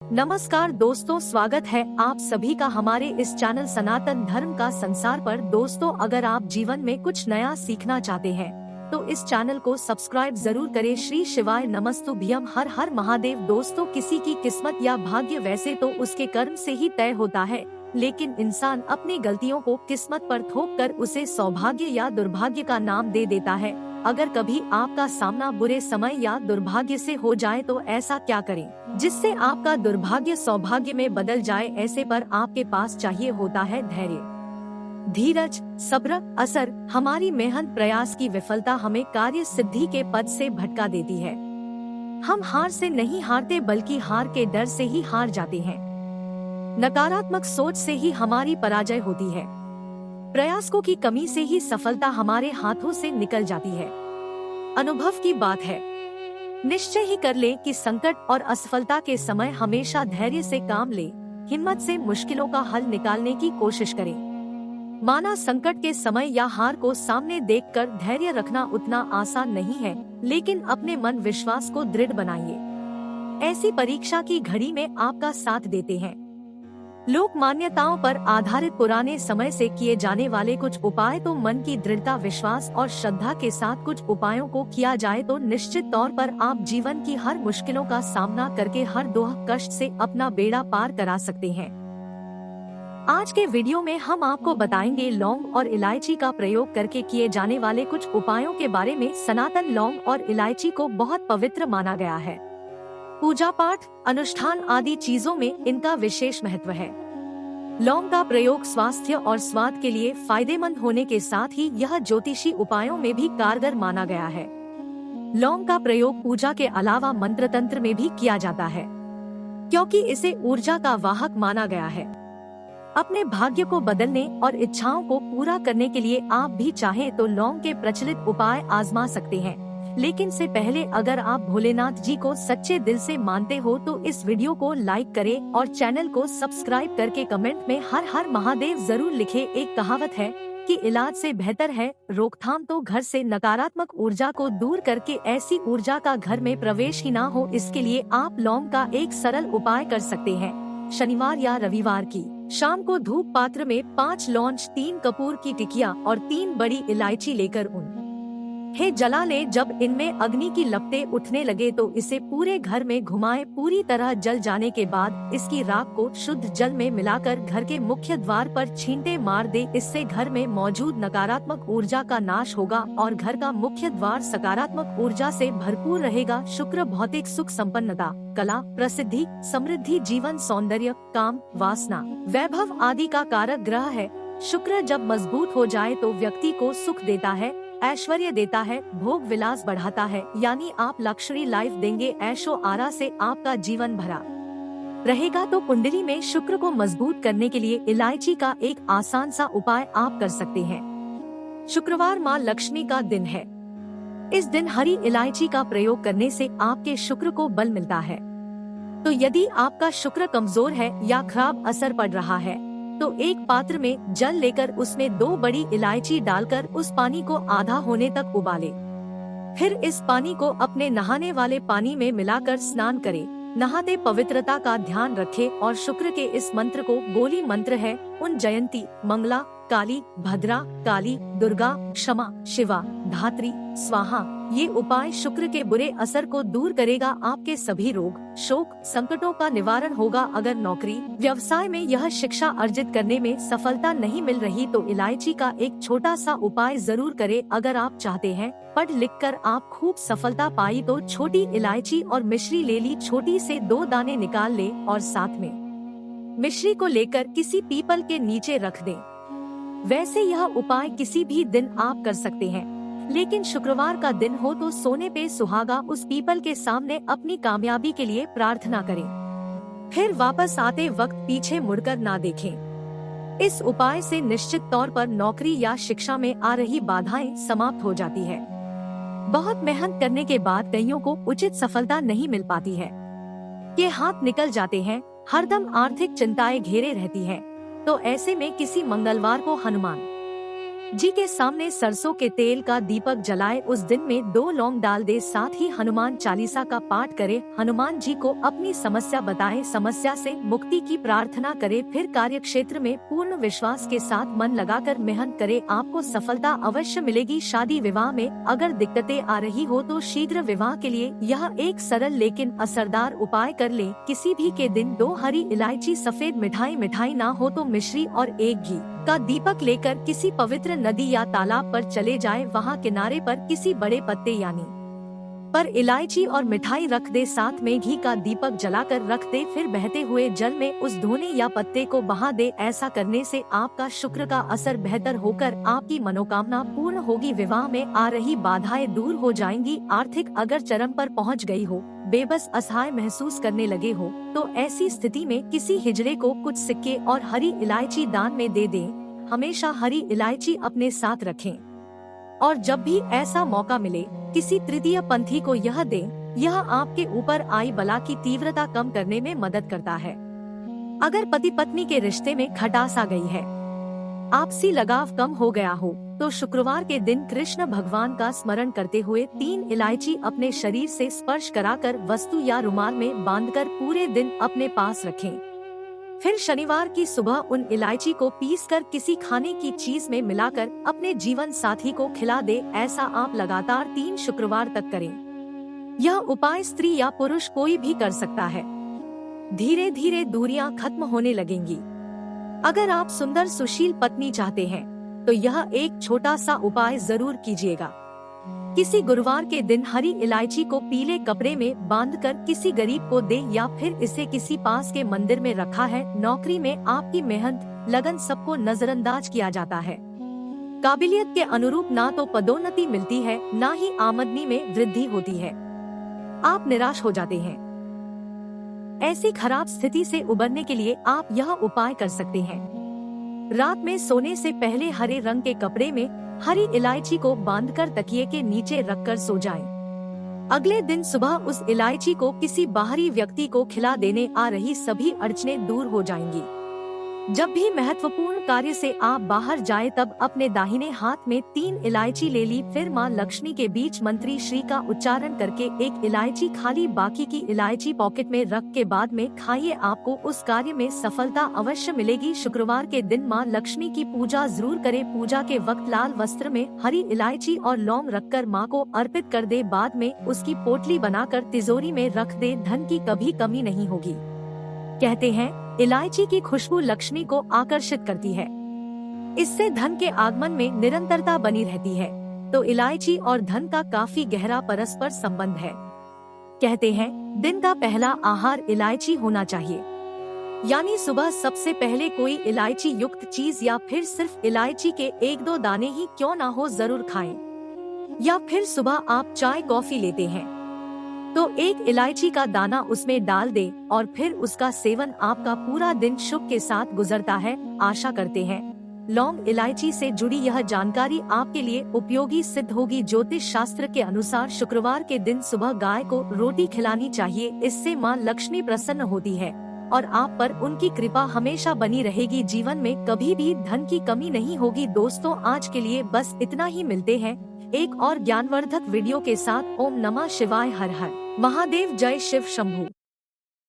नमस्कार दोस्तों, स्वागत है आप सभी का हमारे इस चैनल सनातन धर्म का संसार पर। दोस्तों, अगर आप जीवन में कुछ नया सीखना चाहते हैं तो इस चैनल को सब्सक्राइब जरूर करें। श्री शिवाय नमस्तुभ्यम, हर हर महादेव। दोस्तों, किसी की किस्मत या भाग्य वैसे तो उसके कर्म से ही तय होता है, लेकिन इंसान अपनी गलतियों को किस्मत पर थोप कर उसे सौभाग्य या दुर्भाग्य का नाम दे देता है। अगर कभी आपका सामना बुरे समय या दुर्भाग्य से हो जाए तो ऐसा क्या करें जिससे आपका दुर्भाग्य सौभाग्य में बदल जाए। ऐसे पर आपके पास चाहिए होता है धैर्य, धीरज, सब्र। असर हमारी मेहनत प्रयास की विफलता हमें कार्य सिद्धि के पद से भटका देती है। हम हार से नहीं हारते बल्कि हार के डर से ही हार जाते हैं। नकारात्मक सोच से ही हमारी पराजय होती है। प्रयासों की कमी से ही सफलता हमारे हाथों से निकल जाती है। अनुभव की बात है, निश्चय ही कर ले कि संकट और असफलता के समय हमेशा धैर्य से काम ले, हिम्मत से मुश्किलों का हल निकालने की कोशिश करें। माना संकट के समय या हार को सामने देखकर धैर्य रखना उतना आसान नहीं है, लेकिन अपने मन विश्वास को दृढ़ बनाइए। ऐसी परीक्षा की घड़ी में आपका साथ देते हैं लोक मान्यताओं पर आधारित पुराने समय से किए जाने वाले कुछ उपाय। तो मन की दृढ़ता, विश्वास और श्रद्धा के साथ कुछ उपायों को किया जाए तो निश्चित तौर पर आप जीवन की हर मुश्किलों का सामना करके हर दुख कष्ट से अपना बेड़ा पार करा सकते हैं। आज के वीडियो में हम आपको बताएंगे लौंग और इलायची का प्रयोग करके किए जाने वाले कुछ उपायों के बारे में। सनातन लौंग और इलायची को बहुत पवित्र माना गया है। पूजा पाठ, अनुष्ठान आदि चीजों में इनका विशेष महत्व है। लौंग का प्रयोग स्वास्थ्य और स्वाद के लिए फायदेमंद होने के साथ ही यह ज्योतिषी उपायों में भी कारगर माना गया है। लौंग का प्रयोग पूजा के अलावा मंत्र तंत्र में भी किया जाता है, क्योंकि इसे ऊर्जा का वाहक माना गया है। अपने भाग्य को बदलने और इच्छाओं को पूरा करने के लिए आप भी चाहें तो लौंग के प्रचलित उपाय आजमा सकते हैं। लेकिन से पहले अगर आप भोलेनाथ जी को सच्चे दिल से मानते हो तो इस वीडियो को लाइक करें और चैनल को सब्सक्राइब करके कमेंट में हर हर महादेव जरूर लिखें। एक कहावत है कि इलाज से बेहतर है रोकथाम। तो घर से नकारात्मक ऊर्जा को दूर करके ऐसी ऊर्जा का घर में प्रवेश ही ना हो, इसके लिए आप लौंग का एक सरल उपाय कर सकते हैं। शनिवार या रविवार की शाम को धूप पात्र में 5 लौंग, 3 कपूर की टिकिया और 3 बड़ी इलायची लेकर उन्हें जला ले। जब इनमें अग्नि की लपटें उठने लगे तो इसे पूरे घर में घुमाएं। पूरी तरह जल जाने के बाद इसकी राख को शुद्ध जल में मिलाकर घर के मुख्य द्वार पर छींटे मार दे। इससे घर में मौजूद नकारात्मक ऊर्जा का नाश होगा और घर का मुख्य द्वार सकारात्मक ऊर्जा से भरपूर रहेगा। शुक्र भौतिक सुख, संपन्नता, कला, प्रसिद्धि, समृद्धि, जीवन, सौंदर्य, काम, वासना, वैभव आदि का कारक ग्रह है। शुक्र जब मजबूत हो जाए तो व्यक्ति को सुख देता है, ऐश्वर्य देता है, भोग विलास बढ़ाता है, यानी आप लग्जरी लाइफ देंगे। ऐशो आरा से आपका जीवन भरा रहेगा। तो कुंडली में शुक्र को मजबूत करने के लिए इलायची का एक आसान सा उपाय आप कर सकते हैं। शुक्रवार माँ लक्ष्मी का दिन है। इस दिन हरी इलायची का प्रयोग करने से आपके शुक्र को बल मिलता है। तो यदि आपका शुक्र कमजोर है या खराब असर पड़ रहा है तो एक पात्र में जल लेकर उसमें 2 बड़ी इलायची डालकर उस पानी को आधा होने तक उबालें। फिर इस पानी को अपने नहाने वाले पानी में मिलाकर स्नान करें। नहाते पवित्रता का ध्यान रखें और शुक्र के इस मंत्र को, गोली मंत्र है, उन जयंती, मंगला, काली, भद्रा, काली, दुर्गा, क्षमा, शिवा, धात्री, स्वाहा, ये उपाय शुक्र के बुरे असर को दूर करेगा। आपके सभी रोग, शोक, संकटों का निवारण होगा। अगर नौकरी, व्यवसाय में यह शिक्षा अर्जित करने में सफलता नहीं मिल रही तो इलायची का एक छोटा सा उपाय जरूर करें। अगर आप चाहते हैं पढ़ लिख कर आप खूब सफलता पाई तो छोटी इलायची और मिश्री ले ली, छोटी से 2 दाने निकाल ले और साथ में मिश्री को लेकर किसी पीपल के नीचे रख दें। वैसे यह उपाय किसी भी दिन आप कर सकते हैं, लेकिन शुक्रवार का दिन हो तो सोने पे सुहागा उस पीपल के सामने अपनी कामयाबी के लिए प्रार्थना करें। फिर वापस आते वक्त पीछे मुड़कर ना देखें। इस उपाय से निश्चित तौर पर नौकरी या शिक्षा में आ रही बाधाएं समाप्त हो जाती है। बहुत मेहनत करने के बाद कईयों को उचित सफलता नहीं मिल पाती है, ये हाथ निकल जाते हैं, हरदम आर्थिक चिंताएं घेरे रहती हैं। तो ऐसे में किसी मंगलवार को हनुमान जी के सामने सरसों के तेल का दीपक जलाए, उस दिन में 2 लौंग डाल दे, साथ ही हनुमान चालीसा का पाठ करे, हनुमान जी को अपनी समस्या बताए, समस्या से मुक्ति की प्रार्थना करे, फिर कार्य क्षेत्र में पूर्ण विश्वास के साथ मन लगाकर मेहनत करे, आपको सफलता अवश्य मिलेगी। शादी विवाह में अगर दिक्कतें आ रही हो तो शीघ्र विवाह के लिए यह एक सरल लेकिन असरदार उपाय कर ले। किसी भी के दिन 2 हरी इलायची, सफेद मिठाई ना हो तो मिश्री और एक घी का दीपक लेकर किसी पवित्र नदी या तालाब पर चले जाए, वहाँ किनारे पर किसी बड़े पत्ते यानी पर इलायची और मिठाई रख दे, साथ में घी का दीपक जलाकर रख दे, फिर बहते हुए जल में उस धोने या पत्ते को बहा दे। ऐसा करने से आपका शुक्र का असर बेहतर होकर आपकी मनोकामना पूर्ण होगी, विवाह में आ रही बाधाएं दूर हो जाएंगी। आर्थिक अगर चरम पर पहुंच गई हो, बेबस असहाय महसूस करने लगे हो, तो ऐसी स्थिति में किसी हिजड़े को कुछ सिक्के और हरी इलायची दान में दे दें। हमेशा हरी इलायची अपने साथ रखें और जब भी ऐसा मौका मिले किसी तृतीय पंथी को यह दें। यह आपके ऊपर आई बला की तीव्रता कम करने में मदद करता है। अगर पति पत्नी के रिश्ते में खटास आ गई है, आपसी लगाव कम हो गया हो, तो शुक्रवार के दिन कृष्ण भगवान का स्मरण करते हुए 3 इलायची अपने शरीर से स्पर्श कराकर वस्तु या रुमाल में बांधकर पूरे दिन अपने पास रखें। फिर शनिवार की सुबह उन इलायची को पीसकर किसी खाने की चीज में मिलाकर अपने जीवन साथी को खिला दे। ऐसा आप लगातार 3 शुक्रवार तक करें। यह उपाय स्त्री या पुरुष कोई भी कर सकता है। धीरे धीरे दूरियां खत्म होने लगेंगी। अगर आप सुंदर सुशील पत्नी चाहते हैं तो यह एक छोटा सा उपाय जरूर कीजिएगा। किसी गुरुवार के दिन हरी इलायची को पीले कपड़े में बांधकर किसी गरीब को दे या फिर इसे किसी पास के मंदिर में रखा है। नौकरी में आपकी मेहनत लगन सबको नजरअंदाज किया जाता है। काबिलियत के अनुरूप ना तो पदोन्नति मिलती है, ना ही आमदनी में वृद्धि होती है। आप निराश हो जाते हैं। ऐसी खराब स्थिति से उबरने के लिए आप यह उपाय कर सकते हैं। रात में सोने से पहले हरे रंग के कपड़े में हरी इलायची को बांधकर तकिए के नीचे रखकर सो जाएं। अगले दिन सुबह उस इलायची को किसी बाहरी व्यक्ति को खिला देने आ रही सभी अड़चनें दूर हो जाएंगी। जब भी महत्वपूर्ण कार्य से आप बाहर जाए तब अपने दाहिने हाथ में 3 इलायची ले ली, फिर मां लक्ष्मी के बीच मंत्री श्री का उच्चारण करके एक इलायची खाली, बाकी की इलायची पॉकेट में रख के बाद में खाइए। आपको उस कार्य में सफलता अवश्य मिलेगी। शुक्रवार के दिन मां लक्ष्मी की पूजा जरूर करें। पूजा के वक्त लाल वस्त्र में हरी इलायची और लौंग रखकर मां को अर्पित कर दे, बाद में उसकी पोटली बनाकर तिजोरी में रख दे। धन की कभी कमी नहीं होगी। कहते हैं इलायची की खुशबू लक्ष्मी को आकर्षित करती है, इससे धन के आगमन में निरंतरता बनी रहती है। तो इलायची और धन का काफी गहरा परस्पर संबंध है। कहते हैं दिन का पहला आहार इलायची होना चाहिए, यानी सुबह सबसे पहले कोई इलायची युक्त चीज या फिर सिर्फ इलायची के 1-2 दाने ही क्यों ना हो जरूर खाएं। या फिर सुबह आप चाय कॉफी लेते हैं तो एक इलायची का दाना उसमें डाल दे और फिर उसका सेवन, आपका पूरा दिन शुभ के साथ गुजरता है। आशा करते हैं लौंग इलायची से जुड़ी यह जानकारी आपके लिए उपयोगी सिद्ध होगी। ज्योतिष शास्त्र के अनुसार शुक्रवार के दिन सुबह गाय को रोटी खिलानी चाहिए, इससे मां लक्ष्मी प्रसन्न होती है और आप पर उनकी कृपा हमेशा बनी रहेगी। जीवन में कभी भी धन की कमी नहीं होगी। दोस्तों आज के लिए बस इतना ही, मिलते हैं एक और ज्ञानवर्धक वीडियो के साथ। ओम नमः शिवाय, हर हर महादेव, जय शिव शंभू।